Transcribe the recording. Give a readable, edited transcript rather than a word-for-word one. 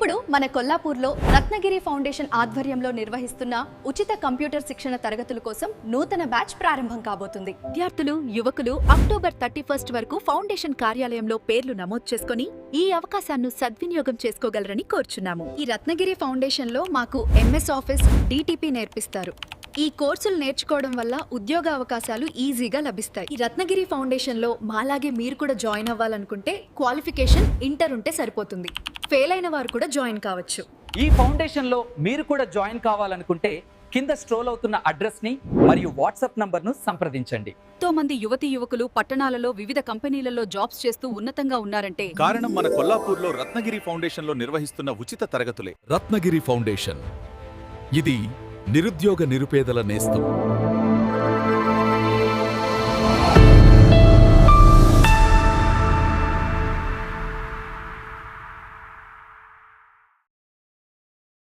ఇప్పుడు మన కొల్లాపూర్లో రత్నగిరి ఫౌండేషన్ ఆధ్వర్యంలో నిర్వహిస్తున్న ఉచిత కంప్యూటర్ శిక్షణ తరగతుల కోసం నూతన బ్యాచ్ ప్రారంభం కాబోతుంది. విద్యార్థులు, యువకులు అక్టోబర్ 31 వరకు ఫౌండేషన్ కార్యాలయంలో పేర్లు నమోదు చేసుకుని ఈ అవకాశాన్ని సద్వినియోగం చేసుకోగలరని కోరుచున్నాము. ఈ రత్నగిరి ఫౌండేషన్ లో మాకు MS ఆఫీస్, DTP నేర్పిస్తారు. ఈ కోర్సులు నేర్చుకోవడం వల్ల ఉద్యోగ అవకాశాలు ఈజీగా లభిస్తాయి. ఈ రత్నగిరి ఫౌండేషన్ లో మాలాగే మీరు కూడా జాయిన్ అవ్వాలనుకుంటే క్వాలిఫికేషన్ ఇంటర్ ఉంటే సరిపోతుంది. ఫెయిల్ అయిన వారు కూడా జాయిన్ కావచ్చు. ఈ ఫౌండేషన్ లో మీరు కూడా జాయిన్ కావాలనుకుంటే కింద స్క్రోల్ అవుతున్న అడ్రస్ ని మరియు వాట్సాప్ నంబర్ ను సంప్రదించండి. ఎంతో మంది యువతీ యువకులు పట్టణాలలో వివిధ కంపెనీలలో జాబ్స్ చేస్తూ ఉన్నతంగా ఉన్నారంటే కారణం మన కొల్లాపూర్లో రత్నగిరి ఫౌండేషన్ లో నిర్వహిస్తున్న ఉచిత తరగతులే. రత్నగిరి ఫౌండేషన్, ఇది నిరుద్యోగ నిరుపేదల నేస్తం.